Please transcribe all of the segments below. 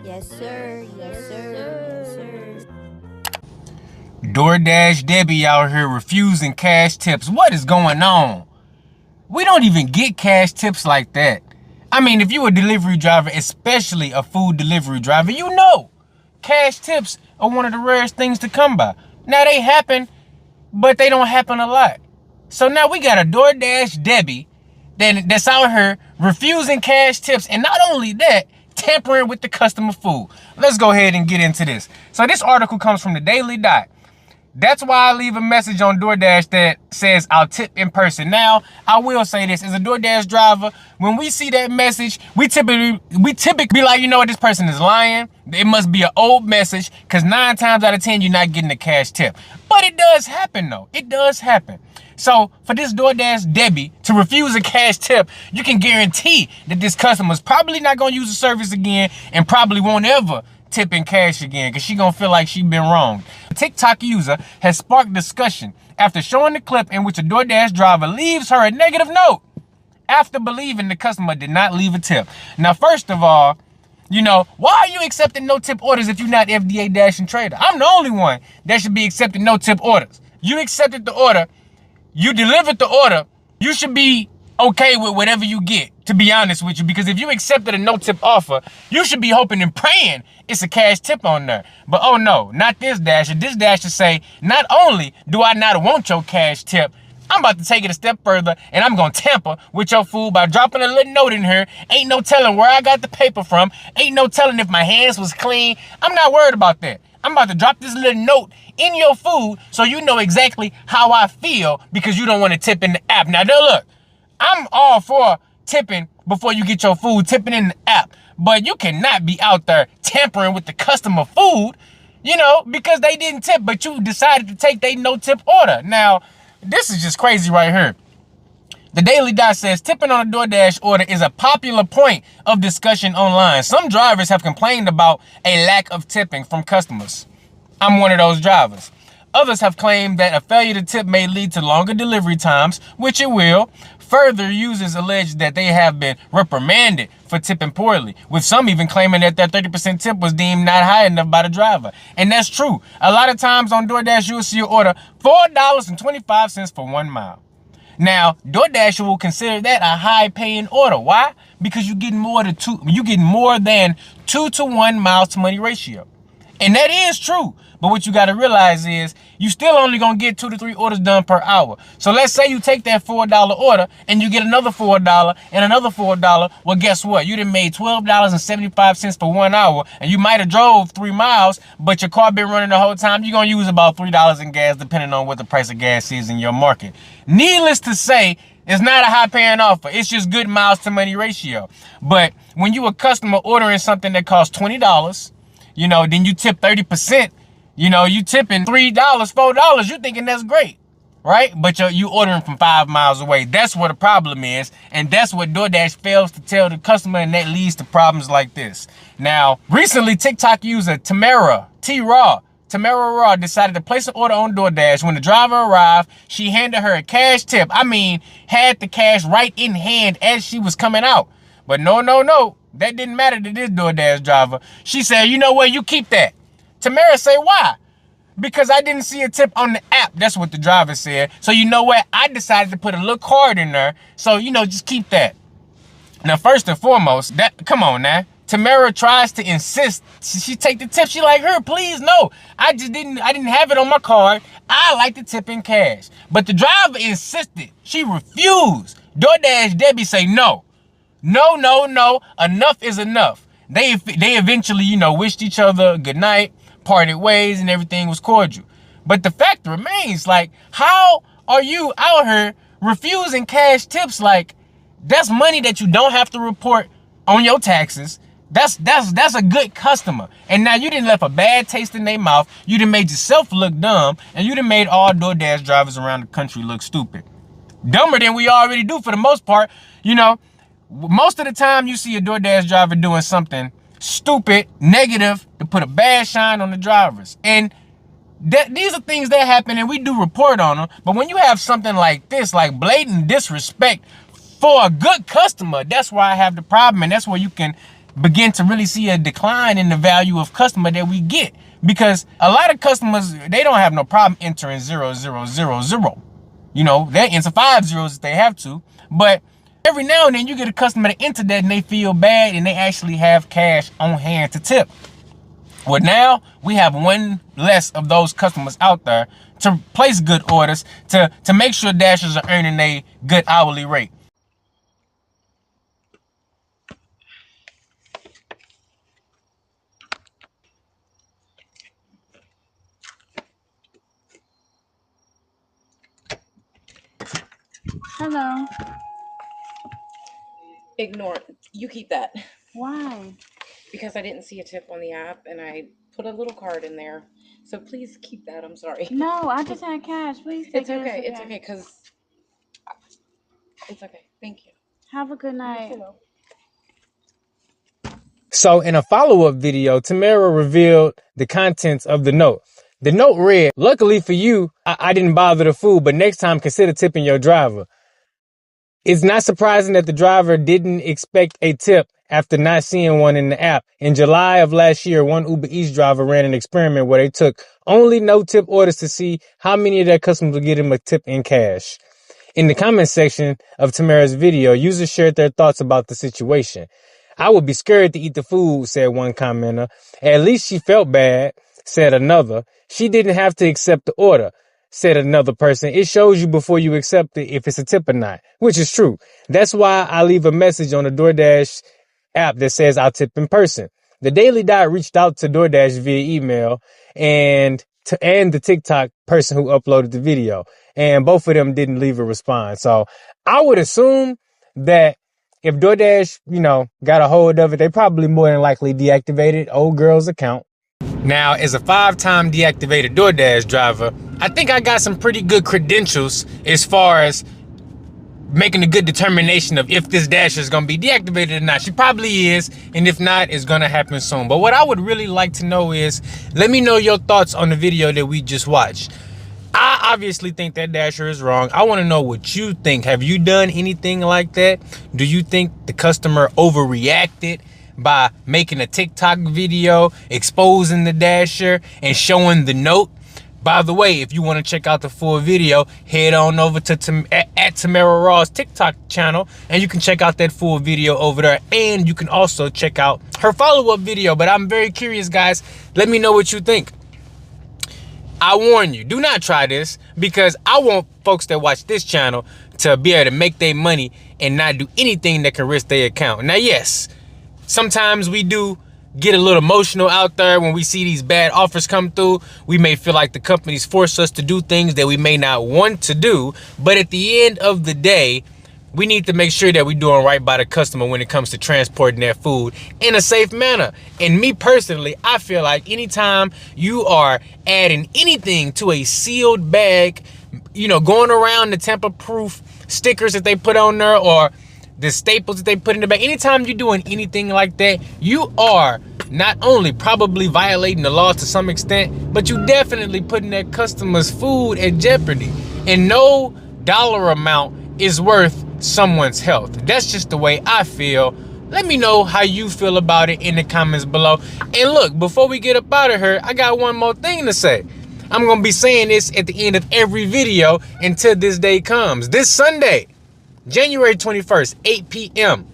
Yes, sir. Yes, sir. Yes, sir. DoorDash Debbie out here refusing cash tips. What is going on? We don't even get cash tips like that. I mean, if you're a delivery driver, especially a food delivery driver, you know cash tips are one of the rarest things to come by. Now, they happen, but they don't happen a lot. So now we got a DoorDash Debbie that's out here refusing cash tips, and not only that, tampering with the customer food. Let's go ahead and get into this. So this article comes from the Daily Dot. That's why I leave a message on DoorDash that says I'll tip in person. Now, I will say this, as a DoorDash driver, when we see that message, we typically be like, you know what, this person is lying. It must be an old message, because 9 times out of 10, you're not getting a cash tip. But it does happen, though. It does happen. So for this DoorDash Debbie to refuse a cash tip, you can guarantee that this customer's probably not going to use the service again and probably won't ever tip in cash again, because she gonna feel like she been wronged. A TikTok user has sparked discussion after showing the clip in which a DoorDash driver leaves her a negative note after believing the customer did not leave a tip. Now, first of all, why are you accepting no tip orders if you're not FDA Dash and Trader? I'm the only one that should be accepting no tip orders. You accepted the order, you delivered the order, you should be okay with whatever you get, to be honest with you, because if you accepted a no tip offer, you should be hoping and praying it's a cash tip on there. But oh no, not this Dasher. This Dasher say, not only do I not want your cash tip, I'm about to take it a step further, and I'm gonna tamper with your food by dropping a little note in here. Ain't no telling where I got the paper from. Ain't no telling if my hands was clean. I'm not worried about that. I'm about to drop this little note in your food so you know exactly how I feel, because you don't want to tip in the app. Now, look, I'm all for tipping before you get your food, tipping in the app. But you cannot be out there tampering with the customer food, because they didn't tip, but you decided to take their no-tip order. Now, this is just crazy right here. The Daily Dot says tipping on a DoorDash order is a popular point of discussion online. Some drivers have complained about a lack of tipping from customers. I'm one of those drivers. Others have claimed that a failure to tip may lead to longer delivery times, which it will. Further, users allege that they have been reprimanded for tipping poorly, with some even claiming that their 30% tip was deemed not high enough by the driver. And that's true. A lot of times on DoorDash, you will see your order $4.25 for 1 mile. Now, DoorDash will consider that a high-paying order. Why? Because you're getting more than 2 to 1 miles to money ratio. And that is true. But what you got to realize is you still only going to get 2 to 3 orders done per hour. So let's say you take that $4 order and you get another $4 and another $4. Well, guess what? You done made $12.75 for 1 hour, and you might have drove 3 miles, but your car been running the whole time. You're going to use about $3 in gas, depending on what the price of gas is in your market. Needless to say, it's not a high-paying offer. It's just good miles to money ratio. But when you a customer ordering something that costs $20, then you tip 30%. You tipping $3, $4, you thinking that's great, right? But you ordering from 5 miles away. That's where the problem is, and that's what DoorDash fails to tell the customer, and that leads to problems like this. Now, recently, TikTok user Tamara Raw decided to place an order on DoorDash. When the driver arrived, she handed her a cash tip. I mean, had the cash right in hand as she was coming out. But no, that didn't matter to this DoorDash driver. She said, you know what, you keep that. Tamara say, why? Because I didn't see a tip on the app. That's what the driver said. So you know what? I decided to put a little card in there. So, just keep that. Now, first and foremost, come on now. Tamara tries to insist she take the tip. She like, her, please, no. I didn't have it on my card. I like the tip in cash. But the driver insisted. She refused. DoorDash Debbie say, no. No. Enough is enough. They eventually, wished each other good night, parted ways, and everything was cordial. But the fact remains, like, how are you out here refusing cash tips? Like, that's money that you don't have to report on your taxes. That's a good customer. And now you done left a bad taste in their mouth. You done made yourself look dumb, and you done made all DoorDash drivers around the country look stupid. Dumber than we already do for the most part. Most of the time you see a DoorDash driver doing something stupid, negative, to put a bad shine on the drivers. And these are things that happen, and we do report on them. But when you have something like this, like blatant disrespect for a good customer, that's where I have the problem. And that's where you can begin to really see a decline in the value of customer that we get. Because a lot of customers, they don't have no problem entering 0000. You know, they enter 5 zeros if they have to. But every now and then you get a customer to enter that and they feel bad and they actually have cash on hand to tip. Well, now we have one less of those customers out there to place good orders, to make sure Dashers are earning a good hourly rate. Hello. Ignore it. You keep that. Why? Because I didn't see a tip on the app and I put a little card in there. So please keep that. I'm sorry. No, I just had cash. Please take It's okay. this It's okay because it's okay. Thank you. Have a good night. So in a follow-up video, Tamara revealed the contents of the note. The note read, "Luckily for you, I didn't bother the food, but next time consider tipping your driver." It's not surprising that the driver didn't expect a tip after not seeing one in the app. In July of last year, one Uber Eats driver ran an experiment where they took only no-tip orders to see how many of their customers would get him a tip in cash. In the comment section of Tamara's video, users shared their thoughts about the situation. "I would be scared to eat the food," said one commenter. "At least she felt bad," said another. "She didn't have to accept the order," said another person. "It shows you before you accept it if it's a tip or not," which is true. That's why I leave a message on the DoorDash app that says I'll tip in person. The Daily Dot reached out to DoorDash via email and the TikTok person who uploaded the video, and both of them didn't leave a response. So I would assume that if DoorDash, got a hold of it, they probably more than likely deactivated old girl's account. Now, as a 5-time deactivated DoorDash driver, I think I got some pretty good credentials as far as making a good determination of if this Dasher is going to be deactivated or not. She probably is, and if not, it's going to happen soon. But what I would really like to know is, let me know your thoughts on the video that we just watched. I obviously think that Dasher is wrong. I want to know what you think. Have you done anything like that? Do you think the customer overreacted by making a TikTok video exposing the Dasher and showing the note? By the way, if you want to check out the full video, head on over to at Tamara Raw's TikTok channel, and you can check out that full video over there. And you can also check out her follow-up video. But I'm very curious, guys. Let me know what you think. I warn you, do not try this, because I want folks that watch this channel to be able to make their money and not do anything that can risk their account. Now, yes, sometimes we do get a little emotional out there when we see these bad offers come through. We may feel like the companies force us to do things that we may not want to do. But at the end of the day, we need to make sure that we're doing right by the customer when it comes to transporting their food in a safe manner. And me personally, I feel like anytime you are adding anything to a sealed bag, going around the tamper-proof stickers that they put on there, or the staples that they put in the bag, anytime you're doing anything like that, you are not only probably violating the law to some extent, but you definitely putting that customer's food at jeopardy. And no dollar amount is worth someone's health. That's just the way I feel. Let me know how you feel about it in the comments below. And look, before we get up out of here, I got one more thing to say. I'm going to be saying this at the end of every video until this day comes. This Sunday, January 21st, 8 p.m.,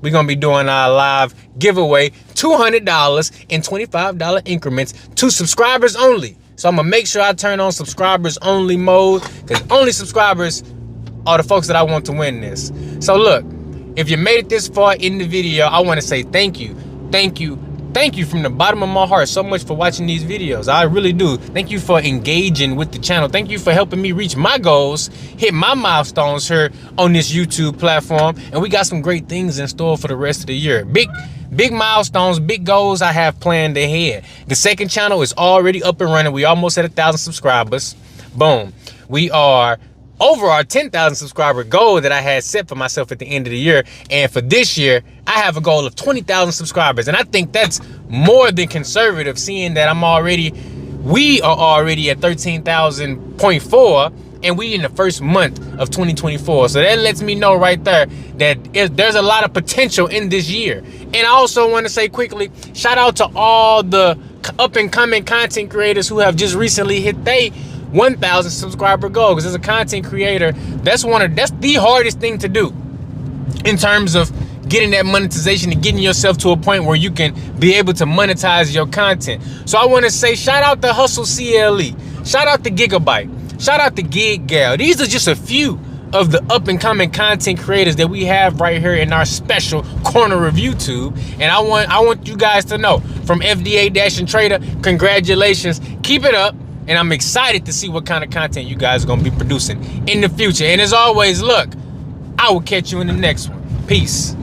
we're going to be doing our live giveaway, $200 in $25 increments to subscribers only. So I'm going to make sure I turn on subscribers only mode, because only subscribers are the folks that I want to win this. So look, if you made it this far in the video, I want to say thank you. Thank you. Thank you from the bottom of my heart so much for watching these videos. I really do. Thank you for engaging with the channel. Thank you for helping me reach my goals, hit my milestones here on this YouTube platform. And we got some great things in store for the rest of the year. Big milestones, big goals I have planned ahead. The second channel is already up and running. We almost at 1,000 subscribers. Boom. We are over our 10,000 subscriber goal that I had set for myself at the end of the year. And for this year, I have a goal of 20,000 subscribers. And I think that's more than conservative, seeing that we are already at 13,000.4. and we in the first month of 2024. So that lets me know right there that there's a lot of potential in this year. And I also want to say quickly, shout out to all the up and coming content creators who have just recently hit their 1,000 subscriber goal. Because as a content creator, that's the hardest thing to do in terms of getting that monetization and getting yourself to a point where you can be able to monetize your content. So I want to say shout out to Hustle CLE, shout out to Gigabyte, shout out to Gig Gal. These are just a few of the up and coming content creators that we have right here in our special corner of YouTube. And I want you guys to know, from FDA Dash and Trader, congratulations, keep it up. And I'm excited to see what kind of content you guys are going to be producing in the future. And as always, look, I will catch you in the next one. Peace.